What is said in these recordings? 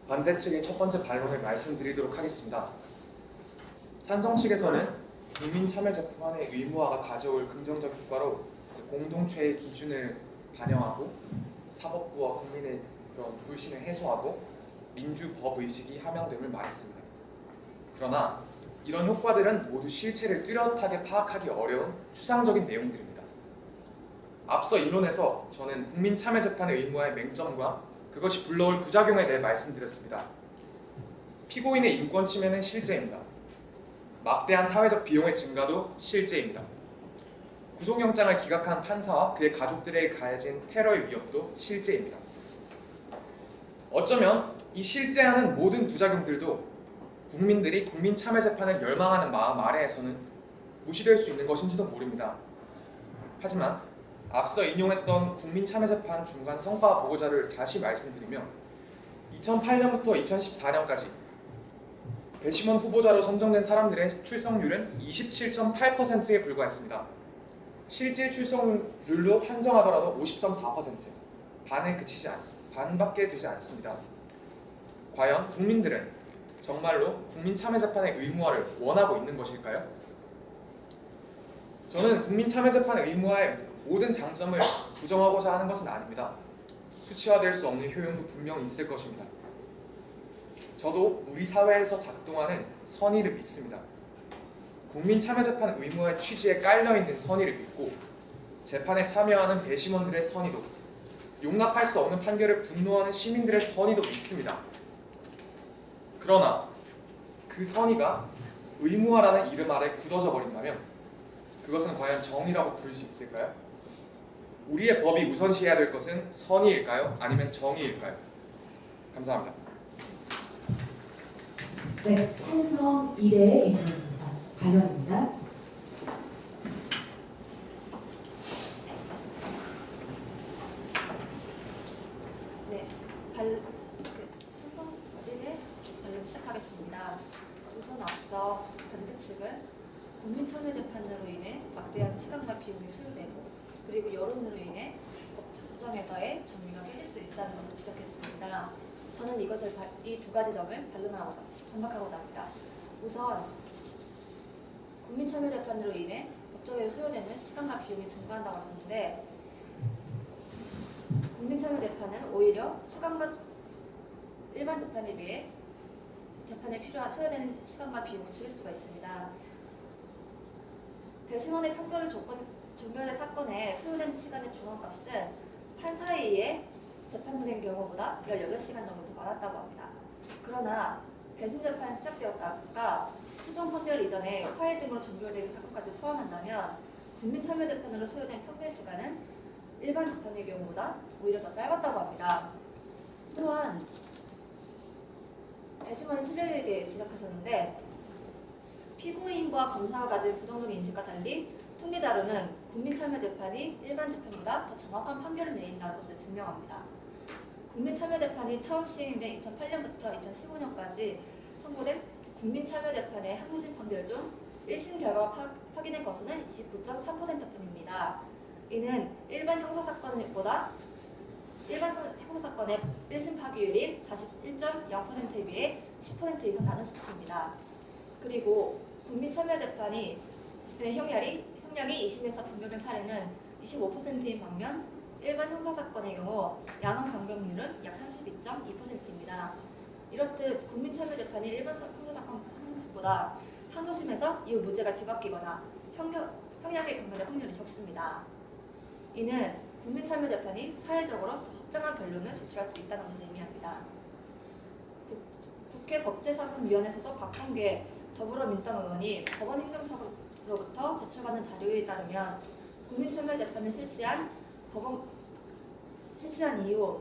반대 측의 첫 번째 반론을 말씀드리도록 하겠습니다. 찬성 측에서는 국민 참여 재판의 의무화가 가져올 긍정적 효과로 공동체의 기준을 반영하고 사법부와 국민의 그런 불신을 해소하고 민주법 의식이 함양됨을 말했습니다. 그러나 이런 효과들은 모두 실체를 뚜렷하게 파악하기 어려운 추상적인 내용들입니다. 앞서 이론에서 저는 국민 참여 재판의 의무화의 맹점과 그것이 불러올 부작용에 대해 말씀드렸습니다. 피고인의 인권 침해는 실제입니다. 막대한 사회적 비용의 증가도 실제입니다. 구속영장을 기각한 판사와 그의 가족들에게 가해진 테러의 위협도 실제입니다. 어쩌면 이 실제하는 모든 부작용들도 국민들이 국민 참여 재판을 열망하는 마음 아래에서는 무시될 수 있는 것인지도 모릅니다. 하지만 앞서 인용했던 국민 참여 재판 중간 성과 보고자를 다시 말씀드리면 2008년부터 2014년까지 배심원 후보자로 선정된 사람들의 출석률은 27.8%에 불과했습니다. 실질 출석률로 한정하더라도 50.4%, 반에 그치지 않습니다. 반밖에 되지 않습니다. 과연 국민들은 정말로 국민 참여 재판의 의무화를 원하고 있는 것일까요? 저는 국민 참여 재판 의무화의 모든 장점을 부정하고자 하는 것은 아닙니다. 수치화될 수 없는 효용도 분명 있을 것입니다. 저도 우리 사회에서 작동하는 선의를 믿습니다. 국민 참여 재판 의무화의 취지에 깔려있는 선의를 믿고 재판에 참여하는 배심원들의 선의도, 용납할 수 없는 판결을 분노하는 시민들의 선의도 믿습니다. 그러나 그 선의가 의무화라는 이름 아래 굳어져 버린다면 그것은 과연 정의라고 부를 수 있을까요? 우리의 법이 우선시해야 될 것은 선의일까요? 아니면 정의일까요? 감사합니다. 네, 찬성 1의 임명입니다. 발언입니다. 네, 찬성 1의 발언 시작하겠습니다. 우선 앞서 반대 측은 국민 참여 재판으로 인해 막대한 시간과 비용이 소요되고 그리고 여론으로 인해 법 정정에서의 정의가 깨질 수 있다는 것을 지적했습니다. 저는 이 두 가지 점을 반박하고자 합니다. 우선 국민 참여 재판으로 인해 법정에서 소요되는 시간과 비용이 증가한다고 하셨는데 국민 참여 재판은 오히려 시간과 일반 재판에 비해 재판에 소요되는 시간과 비용을 줄일 수가 있습니다. 배심원의 판결을 종결된 사건에 소요된 시간의 중앙값은 판사에 의해 재판된 경우보다 18시간 정도 더 많았다고 합니다. 그러나 배심 재판이 시작되었다가 최종 판결 이전에 화해 등으로 종결되는 사건까지 포함한다면 국민 참여 재판으로 소요된 평균 시간은 일반 재판의 경우보다 오히려 더 짧았다고 합니다. 또한 배심원의 신뢰에 대해 지적하셨는데 피고인과 검사가 가진 부정적인 인식과 달리 통계 자료는 국민 참여 재판이 일반 재판보다 더 정확한 판결을 내린다는 것을 증명합니다. 국민 참여 재판이 처음 시행된 2008년부터 2015년까지 선고된 국민 참여 재판의 항소심 판결 중 1심 결과가 확인된 건수는 29.3%뿐입니다. 이는 일반 형사사건의 1심 파기율인 41.0%에 비해 10% 이상 나는 수치입니다. 그리고 국민 참여 재판이 형량이 2심에서 변경된 사례는 25%인 반면 일반 형사사건의 경우 양형 변경률은 약 32.2%입니다. 이렇듯 국민 참여 재판이 일반 형사사건 항소심보다 항소심에서 이후 무죄가 뒤바뀌거나 형량이 변경될 확률이 적습니다. 이는 국민 참여 재판이 사회적으로 더 합당한 결론을 도출할 수 있다는 것을 의미합니다. 국회 법제사법위원회 소속 박범계 더불어민주당 의원이 법원행정처로부터 제출받은 자료에 따르면 국민 참여 재판을 실시한 이후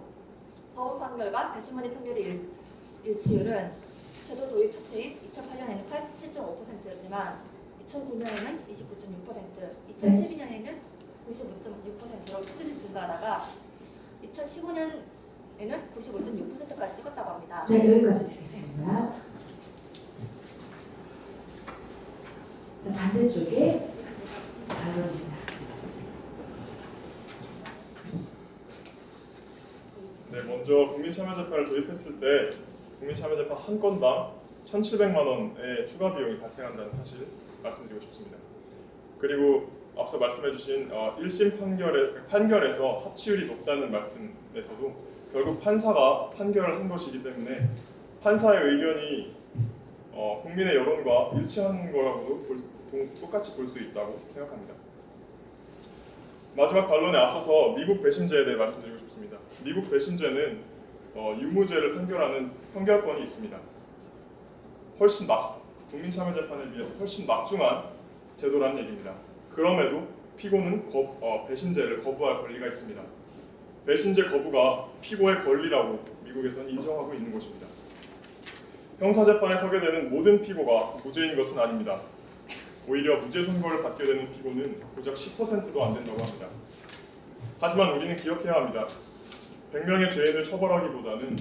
법원 판결과 배심원의 판결의 일치율은 제도 도입 첫해인 2008년에는 87.5%였지만 2009년에는 29.6%, 2012년에는 95.6%로 꾸준히 증가하다가 2015년에는 95.6%까지 찍었다고 합니다. 네, 여기까지 듣겠습니다. 자, 반대쪽에 발언입니다. 네, 먼저 국민참여재판을 도입했을 때 국민참여재판 한 건당 1,700만 원의 추가 비용이 발생한다는 사실 말씀드리고 싶습니다. 그리고 앞서 말씀해주신 1심 판결에서 합치율이 높다는 말씀에서도 결국 판사가 판결을 한 것이기 때문에 판사의 의견이 국민의 여론과 일치하는 거라고도 똑같이 볼 수 있다고 생각합니다. 마지막 반론에 앞서서 미국 배심제에 대해 말씀드리고 싶습니다. 미국 배심제는 유무죄를 판결하는 판결권이 있습니다. 훨씬 국민참여재판에 비해서 훨씬 막중한 제도라는 얘기입니다. 그럼에도 피고는 배심제를 거부할 권리가 있습니다. 배심제 거부가 피고의 권리라고 미국에서는 인정하고 있는 것입니다. 형사재판에 서게 되는 모든 피고가 무죄인 것은 아닙니다. 오히려 무죄 선고를 받게 되는 피고는 고작 10%도 안 된다고 합니다. 하지만 우리는 기억해야 합니다. 100명의 죄인을 처벌하기보다는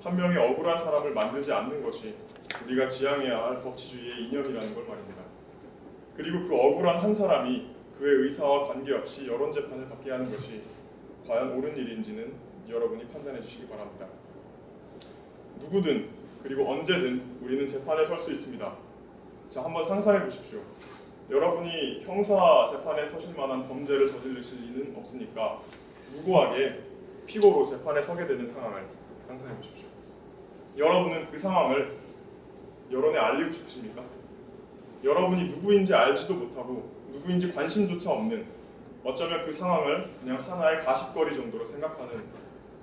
한 명의 억울한 사람을 만들지 않는 것이 우리가 지향해야 할 법치주의의 이념이라는 걸 말입니다. 그리고 그 억울한 한 사람이 그의 의사와 관계없이 여론재판을 받게 하는 것이 과연 옳은 일인지는 여러분이 판단해 주시기 바랍니다. 누구든 그리고 언제든 우리는 재판에 설 수 있습니다. 자, 한번 상상해 보십시오. 여러분이 형사 재판에 서실 만한 범죄를 저지르실 리는 없으니까 무고하게 피고로 재판에 서게 되는 상황을 상상해 보십시오. 여러분은 그 상황을 여론에 알리고 싶으십니까? 여러분이 누구인지 알지도 못하고 누구인지 관심조차 없는, 어쩌면 그 상황을 그냥 하나의 가십거리 정도로 생각하는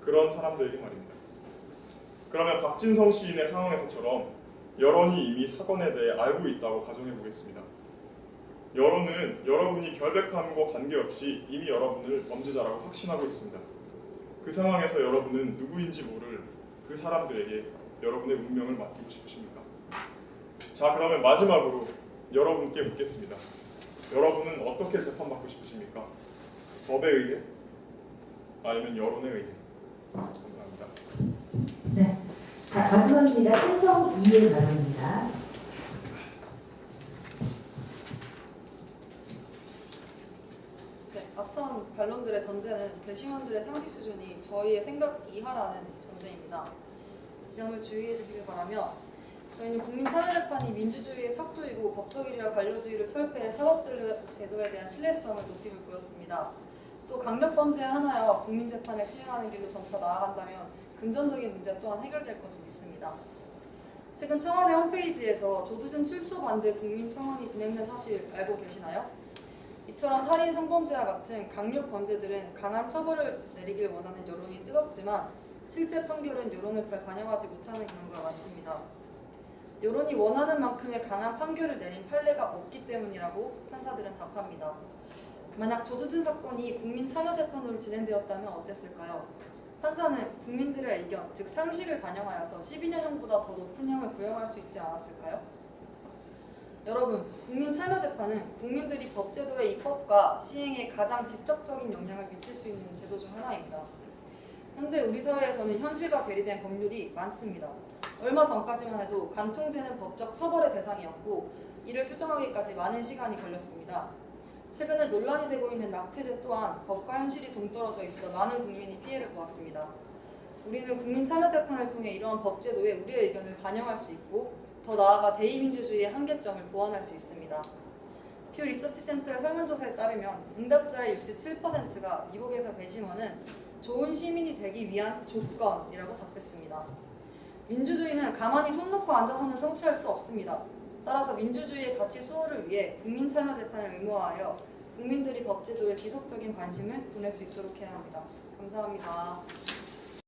그런 사람들에게 말입니다. 그러면 박진성 시인의 상황에서처럼 여론이 이미 사건에 대해 알고 있다고 가정해 보겠습니다. 여론은 여러분이 결백함과 관계없이 이미 여러분을 범죄자라고 확신하고 있습니다. 그 상황에서 여러분은 누구인지 모를 그 사람들에게 여러분의 운명을 맡기고 싶으십니까? 자, 그러면 마지막으로 여러분께 묻겠습니다. 여러분은 어떻게 재판받고 싶으십니까? 법에 의해? 아니면 여론에 의해? 감사합니다. 네. 자, 마지막입니다. 찬성 2의 발언입니다. 네, 앞선 반론들의 전제는 배심원들의 상식 수준이 저희의 생각 이하라는 전제입니다. 이 점을 주의해 주시길 바라며, 저희는 국민참여재판이 민주주의의 척도이고 법적이라 관료주의를 철폐해 사법제도에 대한 신뢰성을 높임을 보였습니다. 또 강력범죄에 한하여 국민재판을 시행하는 길로 점차 나아간다면 금전적인 문제 또한 해결될 것을 믿습니다. 최근 청와대 홈페이지에서 조두순 출소 반대 국민청원이 진행된 사실 알고 계시나요? 이처럼 살인, 성범죄와 같은 강력 범죄들은 강한 처벌을 내리길 원하는 여론이 뜨겁지만 실제 판결은 여론을 잘 반영하지 못하는 경우가 많습니다. 여론이 원하는 만큼의 강한 판결을 내린 판례가 없기 때문이라고 판사들은 답합니다. 만약 조두순 사건이 국민참여재판으로 진행되었다면 어땠을까요? 판사는 국민들의 의견, 즉 상식을 반영하여서 12년형보다 더 높은 형을 구형할 수 있지 않았을까요? 여러분, 국민참여재판은 국민들이 법제도의 입법과 시행에 가장 직접적인 영향을 미칠 수 있는 제도 중 하나입니다. 현대 우리 사회에서는 현실과 괴리된 법률이 많습니다. 얼마 전까지만 해도 간통죄는 법적 처벌의 대상이었고 이를 수정하기까지 많은 시간이 걸렸습니다. 최근에 논란이 되고 있는 낙태죄 또한 법과 현실이 동떨어져 있어 많은 국민이 피해를 보았습니다. 우리는 국민참여재판을 통해 이러한 법제도에 우리의 의견을 반영할 수 있고 더 나아가 대의민주주의의 한계점을 보완할 수 있습니다. 퓨 리서치 센터의 설문조사에 따르면 응답자의 67%가 미국에서 배심원은 좋은 시민이 되기 위한 조건이라고 답했습니다. 민주주의는 가만히 손 놓고 앉아서는 성취할 수 없습니다. 따라서 민주주의의 가치 수호를 위해 국민참여재판을 의무화하여 국민들이 법제도에 지속적인 관심을 보낼 수 있도록 해야 합니다. 감사합니다.